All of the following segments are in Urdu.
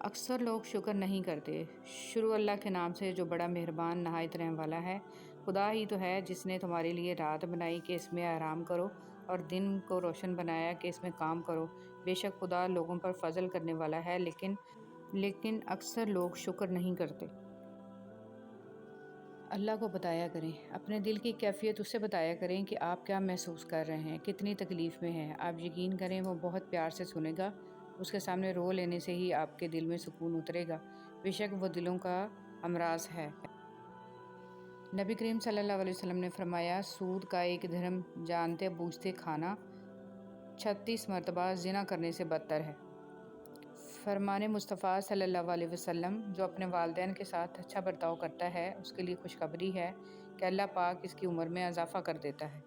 اکثر لوگ شکر نہیں کرتے۔ شروع اللہ کے نام سے جو بڑا مہربان نہایت رحم والا ہے۔ خدا ہی تو ہے جس نے تمہارے لیے رات بنائی کہ اس میں آرام کرو اور دن کو روشن بنایا کہ اس میں کام کرو۔ بے شک خدا لوگوں پر فضل کرنے والا ہے لیکن اکثر لوگ شکر نہیں کرتے۔ اللہ کو بتایا کریں، اپنے دل کی کیفیت اسے بتایا کریں کہ آپ کیا محسوس کر رہے ہیں، کتنی تکلیف میں ہیں۔ آپ یقین کریں وہ بہت پیار سے سنے گا۔ اس کے سامنے رو لینے سے ہی آپ کے دل میں سکون اترے گا۔ بے شک وہ دلوں کا امراض ہے۔ نبی کریم صلی اللہ علیہ وسلم نے فرمایا، سود کا 1 درہم جانتے بوجھتے کھانا 36 مرتبہ زنا کرنے سے بدتر ہے۔ فرمان مصطفیٰ صلی اللہ علیہ وسلم، جو اپنے والدین کے ساتھ اچھا برتاؤ کرتا ہے اس کے لیے خوشخبری ہے کہ اللہ پاک اس کی عمر میں اضافہ کر دیتا ہے۔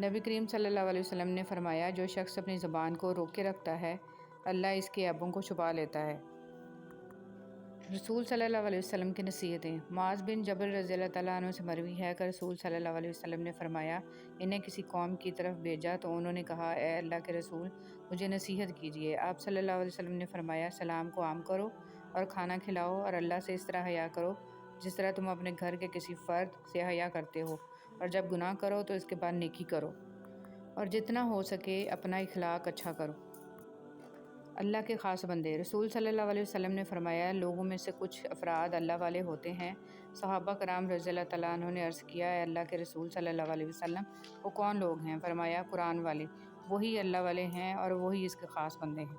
نبی کریم صلی اللہ علیہ وسلم نے فرمایا، جو شخص اپنی زبان کو روکے رکھتا ہے اللہ اس کے عیبوں کو چھپا لیتا ہے۔ رسول صلی اللہ علیہ وسلم کی نصیحتیں۔ معاذ بن جبل رضی اللہ تعالیٰ عنہ سے مروی ہے کہ رسول صلی اللہ علیہ وسلم نے فرمایا، انہیں کسی قوم کی طرف بھیجا تو انہوں نے کہا، اے اللہ کے رسول مجھے نصیحت کیجیے۔ آپ صلی اللہ علیہ وسلم نے فرمایا، سلام کو عام کرو اور کھانا کھلاؤ اور اللہ سے اس طرح حیا کرو جس طرح تم اپنے گھر کے کسی فرد سے حیا کرتے ہو، اور جب گناہ کرو تو اس کے بعد نیکی کرو، اور جتنا ہو سکے اپنا اخلاق اچھا کرو۔ اللہ کے خاص بندے۔ رسول صلی اللہ علیہ وسلم نے فرمایا، لوگوں میں سے کچھ افراد اللہ والے ہوتے ہیں۔ صحابہ کرام رضی اللہ تعالیٰ عنہ نے عرض کیا، اے اللہ کے رسول صلی اللہ علیہ وسلم وہ کون لوگ ہیں؟ فرمایا، قرآن والے، وہی اللہ والے ہیں اور وہی اس کے خاص بندے ہیں۔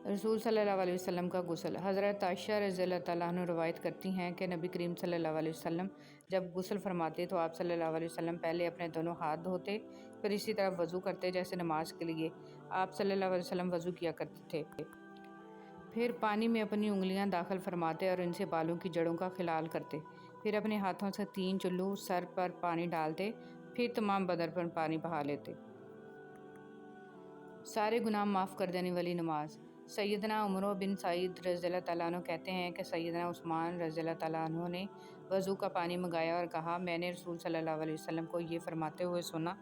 رسول صلی اللہ علیہ وسلم کا غسل۔ حضرت عائشہ رضی اللہ تعالیٰ عنہ روایت کرتی ہیں کہ نبی کریم صلی اللہ علیہ وسلم جب غسل فرماتے تو آپ صلی اللہ علیہ وسلم پہلے اپنے دونوں ہاتھ دھوتے، پھر اسی طرح وضو کرتے جیسے نماز کے لیے آپ صلی اللہ علیہ وسلم وضو کیا کرتے تھے۔ پھر پانی میں اپنی انگلیاں داخل فرماتے اور ان سے بالوں کی جڑوں کا خلال کرتے، پھر اپنے ہاتھوں سے 3 چلو سر پر پانی ڈالتے، پھر تمام بدن پر پانی بہا لیتے۔ سارے گناہ معاف کر دینے والی نماز۔ سیدنا عمر بن سعید رضی اللہ تعالیٰ عنہ کہتے ہیں کہ سیدنا عثمان رضی اللہ تعالیٰ عنہ نے وضو کا پانی منگایا اور کہا، میں نے رسول صلی اللہ علیہ وسلم کو یہ فرماتے ہوئے سنا،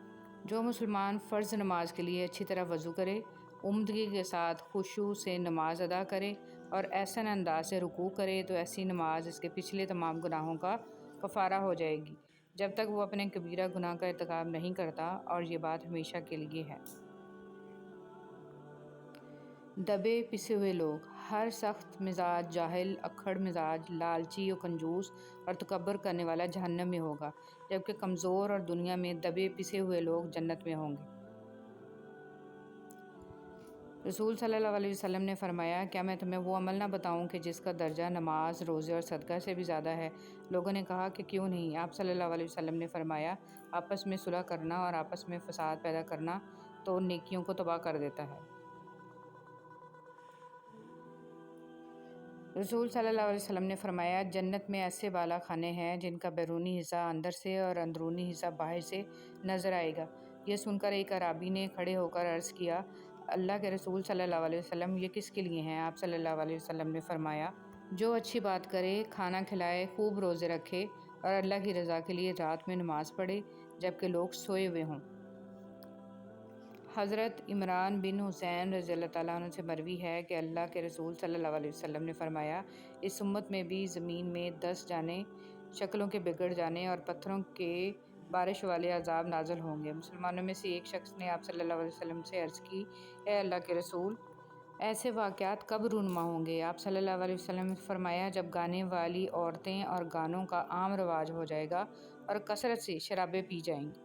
جو مسلمان فرض نماز کے لیے اچھی طرح وضو کرے، عمدگی کے ساتھ خشوع سے نماز ادا کرے اور احسن انداز سے رکوع کرے تو ایسی نماز اس کے پچھلے تمام گناہوں کا کفارہ ہو جائے گی جب تک وہ اپنے کبیرہ گناہ کا ارتکاب نہیں کرتا، اور یہ بات ہمیشہ کے لیے ہے۔ دبے پسے ہوئے لوگ۔ ہر سخت مزاج، جاہل، اکڑ مزاج، لالچی و کنجوس اور تکبر کرنے والا جہنم میں ہوگا، جبکہ کمزور اور دنیا میں دبے پسے ہوئے لوگ جنت میں ہوں گے۔ رسول صلی اللہ علیہ وسلم نے فرمایا، کیا میں تمہیں وہ عمل نہ بتاؤں کہ جس کا درجہ نماز، روزے اور صدقہ سے بھی زیادہ ہے؟ لوگوں نے کہا کہ کیوں نہیں؟ آپ صلی اللہ علیہ وسلم نے فرمایا، آپس میں صلح کرنا اور آپس میں فساد پیدا کرنا تو نیکیوں کو تباہ کر دیتا ہے۔ رسول صلی اللہ علیہ وسلم نے فرمایا، جنت میں ایسے بالا خانے ہیں جن کا بیرونی حصہ اندر سے اور اندرونی حصہ باہر سے نظر آئے گا۔ یہ سن کر ایک اعرابی نے کھڑے ہو کر عرض کیا، اللہ کے رسول صلی اللہ علیہ وسلم یہ کس کے لیے ہیں؟ آپ صلی اللہ علیہ وسلم نے فرمایا، جو اچھی بات کرے، کھانا کھلائے، خوب روزے رکھے اور اللہ کی رضا کے لیے رات میں نماز پڑھے جبکہ لوگ سوئے ہوئے ہوں۔ حضرت عمران بن حسین رضی اللہ تعالیٰ عنہ سے مروی ہے کہ اللہ کے رسول صلی اللہ علیہ وسلم نے فرمایا، اس امت میں بھی زمین میں 10 جانیں شکلوں کے بگڑ جانے اور پتھروں کے بارش والے عذاب نازل ہوں گے۔ مسلمانوں میں سے ایک شخص نے آپ صلی اللہ علیہ وسلم سے عرض کی، اے اللہ کے رسول، ایسے واقعات کب رونما ہوں گے؟ آپ صلی اللہ علیہ وسلم نے فرمایا، جب گانے والی عورتیں اور گانوں کا عام رواج ہو جائے گا اور کثرت سے شرابیں پی جائیں گی،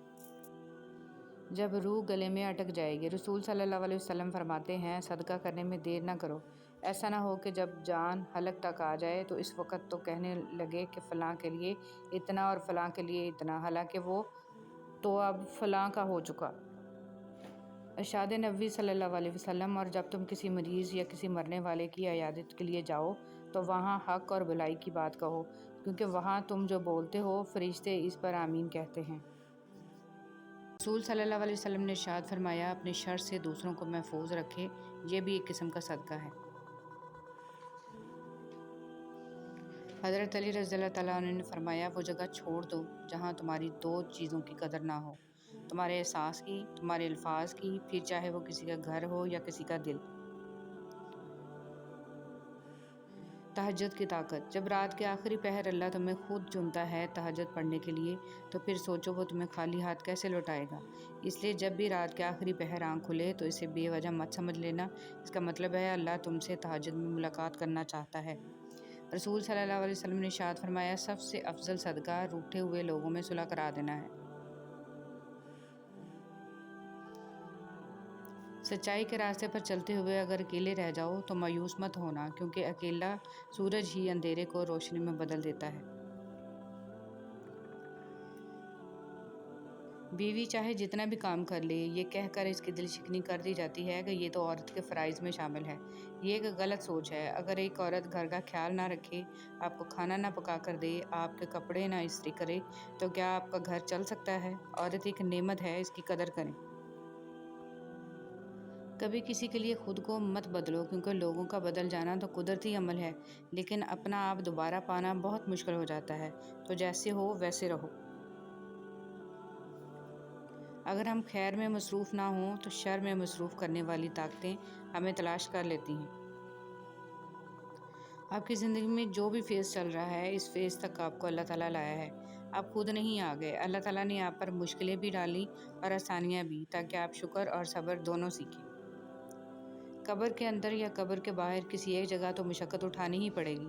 جب روح گلے میں اٹک جائے گی۔ رسول صلی اللہ علیہ وسلم فرماتے ہیں، صدقہ کرنے میں دیر نہ کرو، ایسا نہ ہو کہ جب جان حلق تک آ جائے تو اس وقت تو کہنے لگے کہ فلاں کے لیے اتنا اور فلاں کے لیے اتنا، حالانکہ وہ تو اب فلاں کا ہو چکا۔ ارشاد نبوی صلی اللہ علیہ وسلم، اور جب تم کسی مریض یا کسی مرنے والے کی عیادت کے لیے جاؤ تو وہاں حق اور بھلائی کی بات کہو، کیونکہ وہاں تم جو بولتے ہو فرشتے اس پر آمین کہتے ہیں۔ رسول صلی اللہ علیہ وسلم نے ارشاد فرمایا، اپنے شر سے دوسروں کو محفوظ رکھے، یہ بھی ایک قسم کا صدقہ ہے۔ حضرت علی رضی اللہ تعالیٰ عنہ نے فرمایا، وہ جگہ چھوڑ دو جہاں تمہاری 2 چیزوں کی قدر نہ ہو، تمہارے احساس کی، تمہارے الفاظ کی، پھر چاہے وہ کسی کا گھر ہو یا کسی کا دل۔ تہجد کی طاقت۔ جب رات کے آخری پہر اللہ تمہیں خود چنتا ہے تہجد پڑھنے کے لیے، تو پھر سوچو وہ تمہیں خالی ہاتھ کیسے لوٹائے گا۔ اس لیے جب بھی رات کے آخری پہر آنکھ کھلے تو اسے بے وجہ مت سمجھ لینا، اس کا مطلب ہے اللہ تم سے تہجد میں ملاقات کرنا چاہتا ہے۔ رسول صلی اللہ علیہ وسلم نے ارشاد فرمایا، سب سے افضل صدقہ روٹھے ہوئے لوگوں میں صلح کرا دینا ہے۔ سچائی کے راستے پر چلتے ہوئے اگر اکیلے رہ جاؤ تو مایوس مت ہونا، کیونکہ اکیلا سورج ہی اندھیرے کو روشنی میں بدل دیتا ہے۔ بیوی چاہے جتنا بھی کام کر لے، یہ کہہ کر اس کی دل شکنی کر دی جاتی ہے کہ یہ تو عورت کے فرائض میں شامل ہے۔ یہ ایک غلط سوچ ہے۔ اگر ایک عورت گھر کا خیال نہ رکھے، آپ کو کھانا نہ پکا کر دے، آپ کے کپڑے نہ استری کرے، تو کیا آپ کا گھر چل سکتا ہے؟ عورت ایک نعمت ہے، اس کی قدر کریں۔ کبھی کسی کے لیے خود کو مت بدلو، کیونکہ لوگوں کا بدل جانا تو قدرتی عمل ہے، لیکن اپنا آپ دوبارہ پانا بہت مشکل ہو جاتا ہے۔ تو جیسے ہو ویسے رہو۔ اگر ہم خیر میں مصروف نہ ہوں تو شر میں مصروف کرنے والی طاقتیں ہمیں تلاش کر لیتی ہیں۔ آپ کی زندگی میں جو بھی فیز چل رہا ہے، اس فیز تک آپ کو اللہ تعالیٰ لایا ہے۔ آپ خود نہیں آ گئے، اللہ تعالیٰ نے آپ پر مشکلیں بھی ڈالیں اور آسانیاں بھی، تاکہ آپ شکر اور صبر دونوں سیکھیں۔ قبر کے اندر یا قبر کے باہر کسی ایک جگہ تو مشقت اٹھانی ہی پڑے گی۔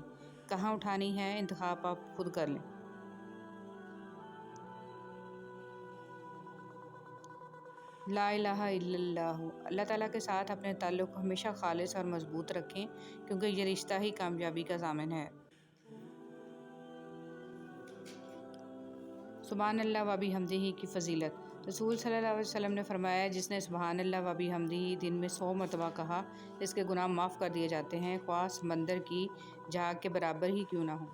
کہاں اٹھانی ہے، انتخاب آپ خود کر لیں۔ لا الہ الا اللہ۔ اللہ تعالیٰ کے ساتھ اپنے تعلق کو ہمیشہ خالص اور مضبوط رکھیں، کیونکہ یہ رشتہ ہی کامیابی کا ضامن ہے۔ سبحان اللہ و بحمدہ کی فضیلت۔ رسول صلی اللہ علیہ وسلم نے فرمایا، جس نے سبحان اللہ و بحمدہ دن میں 100 مرتبہ کہا، اس کے گناہ معاف کر دیے جاتے ہیں، خواہ سمندر کی جھاگ کے برابر ہی کیوں نہ ہو۔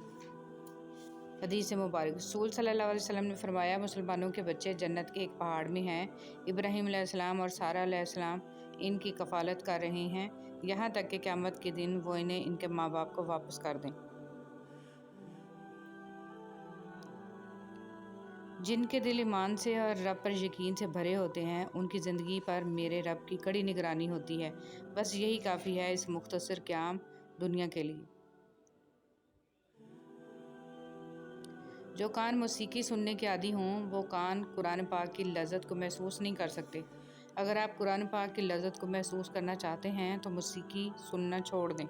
حدیث مبارک۔ رسول صلی اللہ علیہ وسلم نے فرمایا، مسلمانوں کے بچے جنت کے ایک پہاڑ میں ہیں، ابراہیم علیہ السلام اور سارہ علیہ السلام ان کی کفالت کر رہے ہیں، یہاں تک کہ قیامت کے دن وہ انہیں ان کے ماں باپ کو واپس کر دیں۔ جن کے دل ایمان سے اور رب پر یقین سے بھرے ہوتے ہیں، ان کی زندگی پر میرے رب کی کڑی نگرانی ہوتی ہے۔ بس یہی کافی ہے اس مختصر قیام دنیا کے لیے۔ جو کان موسیقی سننے کے عادی ہوں، وہ کان قرآن پاک کی لذت کو محسوس نہیں کر سکتے۔ اگر آپ قرآن پاک کی لذت کو محسوس کرنا چاہتے ہیں تو موسیقی سننا چھوڑ دیں۔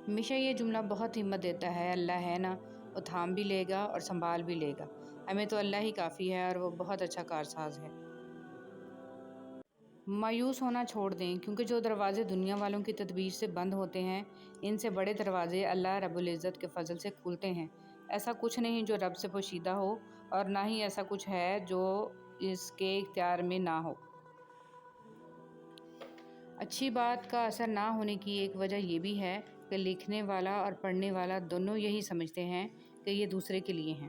ہمیشہ یہ جملہ بہت ہمت دیتا ہے، اللہ ہے نا، وہ تھام بھی لے گا اور سنبھال بھی لے گا۔ ہمیں تو اللہ ہی کافی ہے اور وہ بہت اچھا کارساز ہے۔ مایوس ہونا چھوڑ دیں، کیونکہ جو دروازے دنیا والوں کی تدبیر سے بند ہوتے ہیں، ان سے بڑے دروازے اللہ رب العزت کے فضل سے کھلتے ہیں۔ ایسا کچھ نہیں جو رب سے پوشیدہ ہو، اور نہ ہی ایسا کچھ ہے جو اس کے اختیار میں نہ ہو۔ اچھی بات کا اثر نہ ہونے کی ایک وجہ یہ بھی ہے کہ لکھنے والا اور پڑھنے والا دونوں یہی سمجھتے ہیں کہ یہ دوسرے کے لیے ہیں۔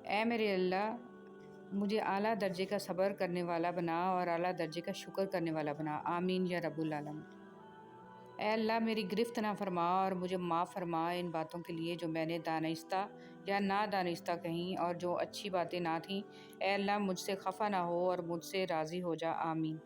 اے میرے اللہ، مجھے اعلیٰ درجے کا صبر کرنے والا بنا اور اعلیٰ درجے کا شکر کرنے والا بنا، آمین یا رب العالمین۔ اے اللہ، میری گرفت نہ فرما اور مجھے معاف فرما ان باتوں کے لیے جو میں نے دانستہ یا نہ دانستہ کہیں اور جو اچھی باتیں نہ تھیں۔ اے اللہ، مجھ سے خفا نہ ہو اور مجھ سے راضی ہو جا، آمین۔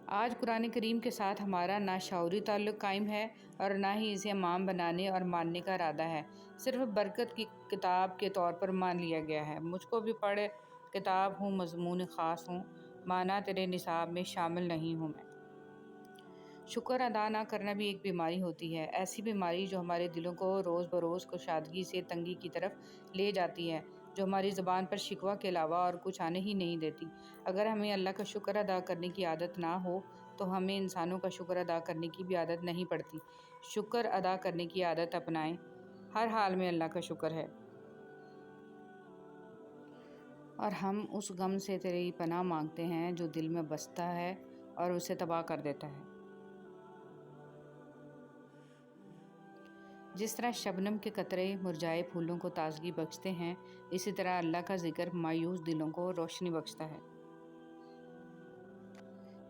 آج قرآن کریم کے ساتھ ہمارا نہ شعوری تعلق قائم ہے اور نہ ہی اسے امام بنانے اور ماننے کا ارادہ ہے، صرف برکت کی کتاب کے طور پر مان لیا گیا ہے۔ مجھ کو بھی پڑھ کتاب ہوں، مضمون خاص ہوں، مانا تیرے نصاب میں شامل نہیں ہوں میں۔ شکر ادا نہ کرنا بھی ایک بیماری ہوتی ہے، ایسی بیماری جو ہمارے دلوں کو روز بروز کشادگی سے تنگی کی طرف لے جاتی ہے، جو ہماری زبان پر شکوہ کے علاوہ اور کچھ آنے ہی نہیں دیتی۔ اگر ہمیں اللہ کا شکر ادا کرنے کی عادت نہ ہو تو ہمیں انسانوں کا شکر ادا کرنے کی بھی عادت نہیں پڑتی۔ شکر ادا کرنے کی عادت اپنائیں، ہر حال میں اللہ کا شکر ہے۔ اور ہم اس غم سے تیری پناہ مانگتے ہیں جو دل میں بستا ہے اور اسے تباہ کر دیتا ہے۔ جس طرح شبنم کے قطرے مرجھائے پھولوں کو تازگی بخشتے ہیں، اسی طرح اللہ کا ذکر مایوس دلوں کو روشنی بخشتا ہے۔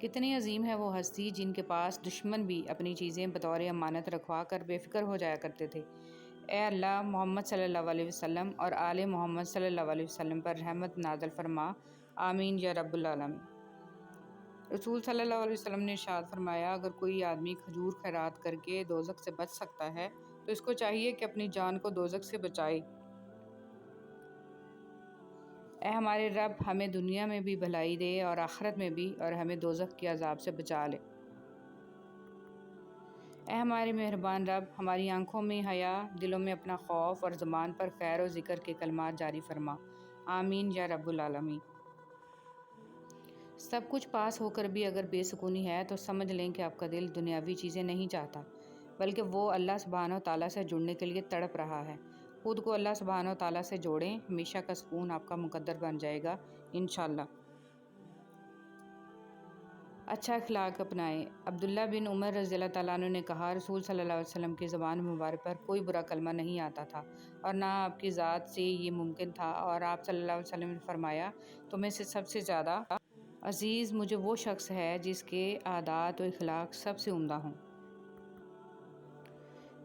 کتنی عظیم ہے وہ ہستی جن کے پاس دشمن بھی اپنی چیزیں بطور امانت رکھوا کر بے فکر ہو جایا کرتے تھے۔ اے اللہ، محمد صلی اللہ علیہ وسلم اور آل محمد صلی اللہ علیہ وسلم پر رحمت نازل فرما، آمین یا رب العالمین۔ رسول صلی اللہ علیہ وسلم نے ارشاد فرمایا، اگر کوئی آدمی کھجور خیرات کر کے دوزخ سے بچ سکتا ہے تو اس کو چاہیے کہ اپنی جان کو دوزخ سے بچائے۔ اے ہمارے رب، ہمیں دنیا میں بھی بھلائی دے اور آخرت میں بھی، اور ہمیں دوزخ کے عذاب سے بچا لے۔ اے ہمارے مہربان رب، ہماری آنکھوں میں حیا، دلوں میں اپنا خوف اور زبان پر خیر و ذکر کے کلمات جاری فرما، آمین یا رب العالمین۔ سب کچھ پاس ہو کر بھی اگر بے سکونی ہے تو سمجھ لیں کہ آپ کا دل دنیاوی چیزیں نہیں چاہتا، بلکہ وہ اللہ سبحانہ و تعالیٰ سے جڑنے کے لیے تڑپ رہا ہے۔ خود کو اللہ سبحانہ و تعالیٰ سے جوڑیں، ہمیشہ کا سکون آپ کا مقدر بن جائے گا انشاءاللہ۔ اچھا اخلاق اپنائیں۔ عبداللہ بن عمر رضی اللہ تعالیٰ عنہ نے کہا، رسول صلی اللہ علیہ وسلم کی زبان مبارک پر کوئی برا کلمہ نہیں آتا تھا اور نہ آپ کی ذات سے یہ ممکن تھا، اور آپ صلی اللہ علیہ وسلم نے فرمایا، تمہیں سے سب سے زیادہ عزیز مجھے وہ شخص ہے جس کے عادات و اخلاق سب سے عمدہ ہوں۔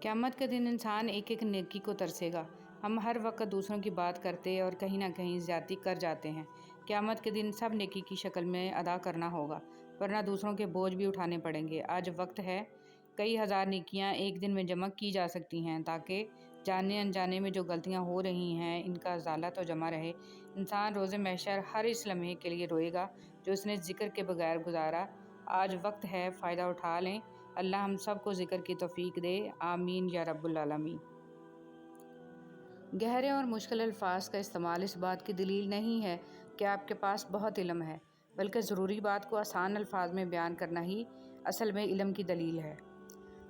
قیامت کے دن انسان ایک ایک نیکی کو ترسے گا۔ ہم ہر وقت دوسروں کی بات کرتے اور کہیں نہ کہیں زیادتی کر جاتے ہیں۔ قیامت کے دن سب نیکی کی شکل میں ادا کرنا ہوگا، ورنہ دوسروں کے بوجھ بھی اٹھانے پڑیں گے۔ آج وقت ہے، کئی ہزار نیکیاں ایک دن میں جمع کی جا سکتی ہیں تاکہ جانے انجانے میں جو غلطیاں ہو رہی ہیں ان کا ازالہ تو جمع رہے۔ انسان روز محشر ہر اس لمحے کے لیے روئے گا جو اس نے ذکر کے بغیر گزارا۔ آج وقت ہے، فائدہ اٹھا لیں۔ اللہ ہم سب کو ذکر کی توفیق دے، آمین یا رب العالمین۔ گہرے اور مشکل الفاظ کا استعمال اس بات کی دلیل نہیں ہے کہ آپ کے پاس بہت علم ہے، بلکہ ضروری بات کو آسان الفاظ میں بیان کرنا ہی اصل میں علم کی دلیل ہے۔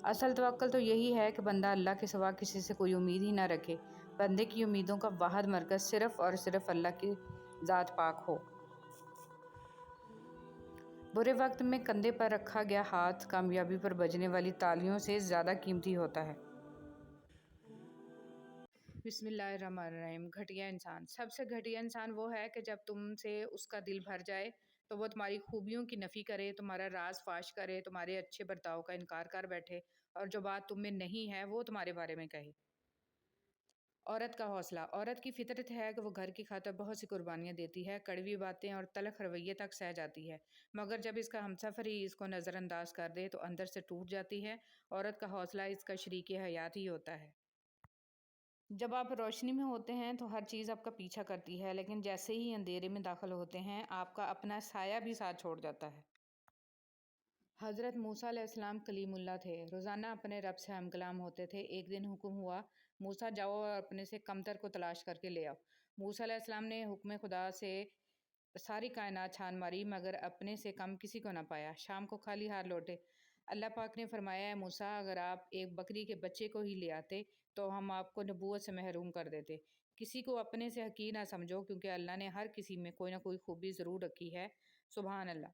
اصل توکل تو یہی ہے کہ بندہ اللہ کے سوا کسی سے کوئی امید ہی نہ رکھے، بندے کی امیدوں کا واحد مرکز صرف اور صرف اللہ کی ذات پاک ہو۔ برے وقت میں کندھے پر رکھا گیا ہاتھ کامیابی پر بجنے والی تالیوں سے زیادہ قیمتی ہوتا ہے۔ بسم اللہ الرحمن الرحیم۔ گھٹیا انسان، سب سے گھٹیا انسان وہ ہے کہ جب تم سے اس کا دل بھر جائے تو وہ تمہاری خوبیوں کی نفی کرے، تمہارا راز فاش کرے، تمہارے اچھے برتاؤ کا انکار کر بیٹھے اور جو بات تم میں نہیں ہے وہ تمہارے بارے میں کہے۔ عورت کا حوصلہ، عورت کی فطرت ہے کہ وہ گھر کی خاطر بہت سی قربانیاں دیتی ہے، کڑوی باتیں اور تلخ رویے تک سہ جاتی ہے، مگر جب اس کا ہمسفر ہی اس کو نظر انداز کر دے تو اندر سے ٹوٹ جاتی ہے۔ عورت کا حوصلہ اس کا شریک حیات ہی ہوتا ہے۔ جب آپ روشنی میں ہوتے ہیں تو ہر چیز آپ کا پیچھا کرتی ہے، لیکن جیسے ہی اندھیرے میں داخل ہوتے ہیں آپ کا اپنا سایہ بھی ساتھ چھوڑ جاتا ہے۔ حضرت موسیٰ علیہ السلام کلیم اللہ تھے، روزانہ اپنے رب سے ہم کلام ہوتے تھے۔ ایک دن حکم ہوا، موسیٰ جاؤ اور اپنے سے کمتر کو تلاش کر کے لے آؤ۔ موسیٰ علیہ السلام نے حکم خدا سے ساری کائنات چھان ماری مگر اپنے سے کم کسی کو نہ پایا۔ شام کو خالی ہاتھ لوٹے۔ اللہ پاک نے فرمایا، اے موسیٰ، اگر آپ ایک بکری کے بچے کو ہی لے آتے تو ہم آپ کو نبوت سے محروم کر دیتے۔ کسی کو اپنے سے حقیر نہ سمجھو، کیونکہ اللہ نے ہر کسی میں کوئی نہ کوئی خوبی ضرور رکھی ہے۔ سبحان اللہ۔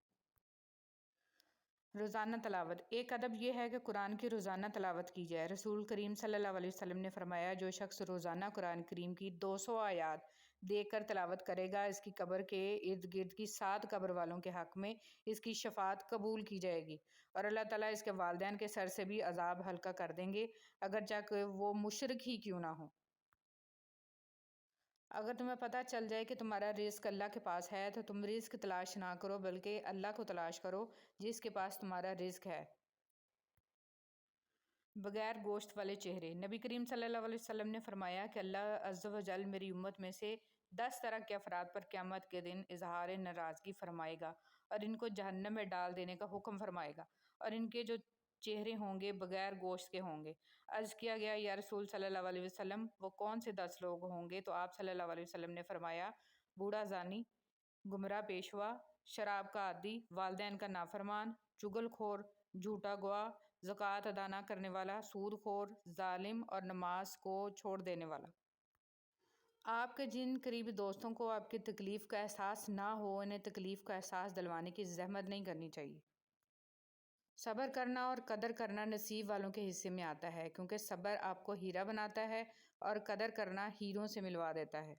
روزانہ تلاوت، ایک ادب یہ ہے کہ قرآن کی روزانہ تلاوت کی جائے۔ رسول کریم صلی اللہ علیہ وسلم نے فرمایا، جو شخص روزانہ قرآن کریم کی 200 آیات دیکھ کر تلاوت کرے گا، اس کی قبر کے ارد گرد کی 7 قبر والوں کے حق میں اس کی شفاعت قبول کی جائے گی، اور اللہ تعالیٰ اس کے والدین کے سر سے بھی عذاب ہلکا کر دیں گے، اگرچہ کہ وہ مشرک ہی کیوں نہ ہو۔ اگر تمہیں پتہ چل جائے کہ تمہارا رزق اللہ کے پاس ہے تو تم رزق تلاش نہ کرو بلکہ اللہ کو تلاش کرو جس کے پاس تمہارا رزق ہے۔ بغیر گوشت والے چہرے، نبی کریم صلی اللہ علیہ وسلم نے فرمایا کہ اللہ عز و جل میری امت میں سے 10 طرح کے افراد پر قیامت کے دن اظہار ناراضگی فرمائے گا اور ان کو جہنم میں ڈال دینے کا حکم فرمائے گا، اور ان کے جو چہرے ہوں گے بغیر گوشت کے ہوں گے۔ عرض کیا گیا، یا رسول صلی اللہ علیہ وسلم، وہ کون سے 10 لوگ ہوں گے؟ تو آپ صلی اللہ علیہ وسلم نے فرمایا، بوڑھا زانی، گمراہ پیشوا، شراب کا عادی، والدین کا نافرمان، چغل خور، جھوٹا گواہ، زکوٰۃ ادا نہ کرنے والا، سود خور، ظالم اور نماز کو چھوڑ دینے والا۔ آپ کے جن قریبی دوستوں کو آپ کی تکلیف کا احساس نہ ہو، انہیں تکلیف کا احساس دلوانے کی زحمت نہیں کرنی چاہیے۔ صبر کرنا اور قدر کرنا نصیب والوں کے حصے میں آتا ہے، کیونکہ صبر آپ کو ہیرا بناتا ہے اور قدر کرنا ہیروں سے ملوا دیتا ہے۔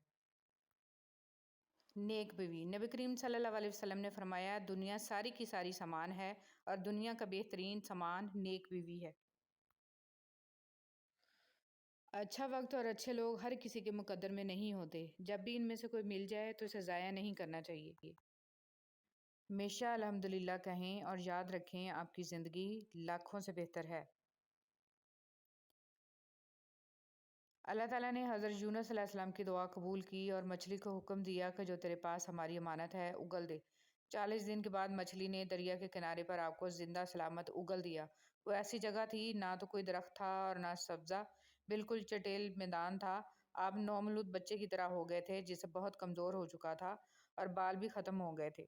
نیک بیوی۔ نبی کریم صلی اللہ علیہ وسلم نے فرمایا دنیا ساری کی ساری سامان ہے اور دنیا کا بہترین سامان نیک بیوی ہے۔ اچھا وقت اور اچھے لوگ ہر کسی کے مقدر میں نہیں ہوتے، جب بھی ان میں سے کوئی مل جائے تو اسے ضائع نہیں کرنا چاہیے۔ ہمیشہ الحمدللہ کہیں اور یاد رکھیں آپ کی زندگی لاکھوں سے بہتر ہے۔ اللہ تعالیٰ نے حضرت یونس علیہ السلام کی دعا قبول کی اور مچھلی کو حکم دیا کہ جو تیرے پاس ہماری امانت ہے اگل دے۔ 40 دن کے بعد مچھلی نے دریا کے کنارے پر آپ کو زندہ سلامت اگل دیا۔ وہ ایسی جگہ تھی نہ تو کوئی درخت تھا اور نہ سبزہ، بالکل چٹیل میدان تھا۔ آپ نومولود بچے کی طرح ہو گئے تھے جسے بہت کمزور ہو چکا تھا اور بال بھی ختم ہو گئے تھے۔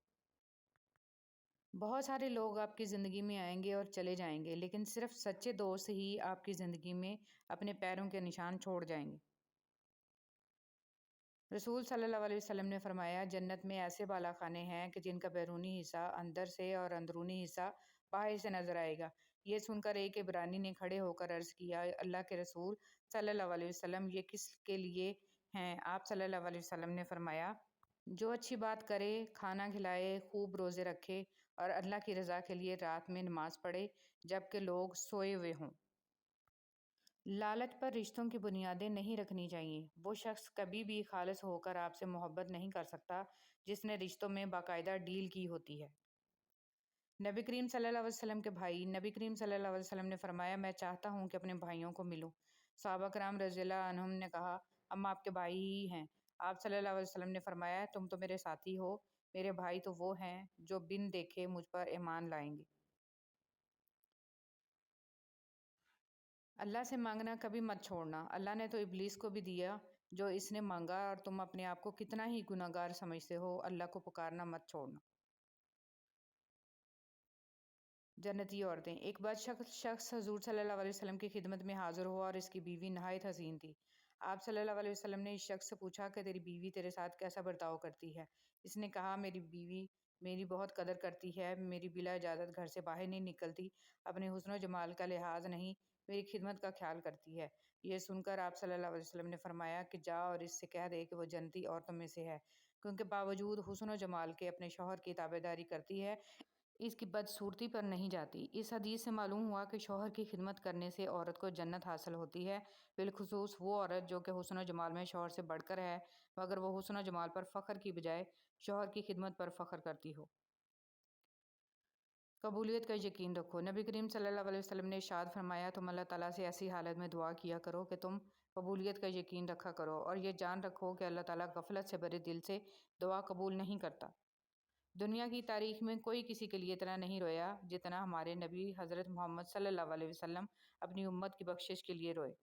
بہت سارے لوگ آپ کی زندگی میں آئیں گے اور چلے جائیں گے، لیکن صرف سچے دوست ہی آپ کی زندگی میں اپنے پیروں کے نشان چھوڑ جائیں گے۔ رسول صلی اللہ علیہ وسلم نے فرمایا جنت میں ایسے بالا خانے ہیں کہ جن کا بیرونی حصہ اندر سے اور اندرونی حصہ باہر سے نظر آئے گا۔ یہ سن کر ایک عبرانی نے کھڑے ہو کر عرض کیا اللہ کے رسول صلی اللہ علیہ وسلم یہ کس کے لیے ہیں؟ آپ صلی اللہ علیہ وسلم نے فرمایا جو اچھی بات کرے، کھانا کھلائے، خوب روزے رکھے اور اللہ کی رضا کے لیے رات میں نماز پڑھے جبکہ لوگ سوئے ہوئے ہوں۔ لالچ پر رشتوں کی بنیادیں نہیں رکھنی چاہیے۔ وہ شخص کبھی بھی خالص ہو کر آپ سے محبت نہیں کر سکتا جس نے رشتوں میں باقاعدہ ڈیل کی ہوتی ہے۔ نبی کریم صلی اللہ علیہ وسلم کے بھائی۔ نبی کریم صلی اللہ علیہ وسلم نے فرمایا میں چاہتا ہوں کہ اپنے بھائیوں کو ملوں۔ صحابہ کرام رضی اللہ عنہم نے کہا ہم آپ کے بھائی ہی ہیں۔ آپ صلی اللہ علیہ وسلم نے فرمایا تم تو میرے ساتھی ہو، میرے بھائی تو وہ ہیں جو بن دیکھے مجھ پر ایمان لائیں گے۔ اللہ سے مانگنا کبھی مت چھوڑنا۔ اللہ نے تو ابلیس کو بھی دیا جو اس نے مانگا، اور تم اپنے آپ کو کتنا ہی گناہ گار سمجھتے ہو، اللہ کو پکارنا مت چھوڑنا۔ جنتی عورتیں۔ ایک بار شخص حضور صلی اللہ علیہ وسلم کی خدمت میں حاضر ہوا اور اس کی بیوی نہایت حسین تھی۔ آپ صلی اللہ علیہ وسلم نے اس شخص سے پوچھا کہ تیری بیوی تیرے ساتھ کیسا برتاؤ کرتی ہے؟ اس نے کہا میری بیوی میری بہت قدر کرتی ہے، میری بلا اجازت گھر سے باہر نہیں نکلتی، اپنے حسن و جمال کا لحاظ نہیں، میری خدمت کا خیال کرتی ہے۔ یہ سن کر آپ صلی اللہ علیہ وسلم نے فرمایا کہ جا اور اس سے کہہ دے کہ وہ جنتی عورتوں میں سے ہے، کیونکہ باوجود حسن و جمال کے اپنے شوہر کی تابعداری کرتی ہے، اس کی بدصورتی پر نہیں جاتی۔ اس حدیث سے معلوم ہوا کہ شوہر کی خدمت کرنے سے عورت کو جنت حاصل ہوتی ہے، بالخصوص وہ عورت جو کہ حسن و جمال میں شوہر سے بڑھ کر ہے، مگر وہ حسن و جمال پر فخر کی بجائے شوہر کی خدمت پر فخر کرتی ہو۔ قبولیت کا یقین رکھو۔ نبی کریم صلی اللہ علیہ وسلم نے ارشاد فرمایا تم اللہ تعالیٰ سے ایسی حالت میں دعا کیا کرو کہ تم قبولیت کا یقین رکھا کرو، اور یہ جان رکھو کہ اللہ تعالیٰ غفلت سے بھرے دل سے دعا قبول نہیں کرتا۔ دنیا کی تاریخ میں کوئی کسی کے لیے اتنا نہیں رویا جتنا ہمارے نبی حضرت محمد صلی اللہ علیہ وسلم اپنی امت کی بخشش کے لیے روئے۔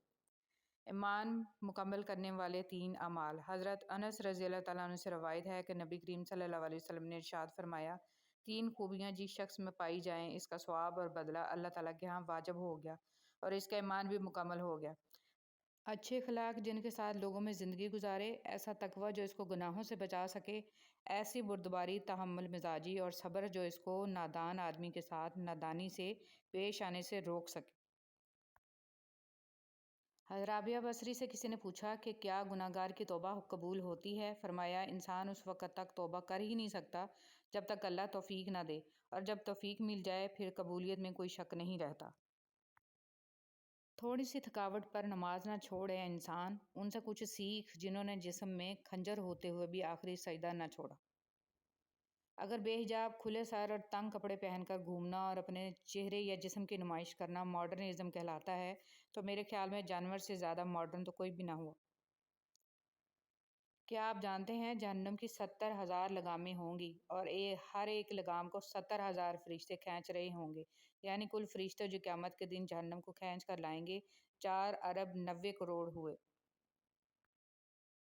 ایمان مکمل کرنے والے 3 اعمال۔ حضرت انس رضی اللہ تعالیٰ عنہ سے روایت ہے کہ نبی کریم صلی اللہ علیہ وسلم نے ارشاد فرمایا 3 خوبیاں جس شخص میں پائی جائیں اس کا ثواب اور بدلہ اللہ تعالیٰ کے ہاں واجب ہو گیا اور اس کا ایمان بھی مکمل ہو گیا۔ اچھے اخلاق جن کے ساتھ لوگوں میں زندگی گزارے، ایسا تقویٰ جو اس کو گناہوں سے بچا سکے، ایسی بردباری، تحمل مزاجی اور صبر جو اس کو نادان آدمی کے ساتھ نادانی سے پیش آنے سے روک سکے۔ حضرت رابعہ بصری سے کسی نے پوچھا کہ کیا گناہ گار کی توبہ قبول ہوتی ہے؟ فرمایا انسان اس وقت تک توبہ کر ہی نہیں سکتا جب تک اللہ توفیق نہ دے، اور جب توفیق مل جائے پھر قبولیت میں کوئی شک نہیں رہتا۔ تھوڑی سی تھکاوٹ پر نماز نہ چھوڑے انسان، ان سے کچھ سیکھ جنہوں نے جسم میں خنجر ہوتے ہوئے بھی آخری سجدہ نہ چھوڑا۔ اگر بے حجاب، کھلے سر اور تنگ کپڑے پہن کر گھومنا اور اپنے چہرے یا جسم کی نمائش کرنا ماڈرنزم کہلاتا ہے تو میرے خیال میں جانور سے زیادہ ماڈرن تو کوئی بھی نہ ہوا۔ کیا آپ جانتے ہیں جہنم کی 70,000 لگامیں ہوں گی اور ہر ایک لگام کو 70,000 فرشتے کھینچ رہے ہوں گے، یعنی کل فرشتے جو قیامت کے دن جہنم کو کھینچ کر لائیں گے 4 ارب 90 کروڑ ہوئے۔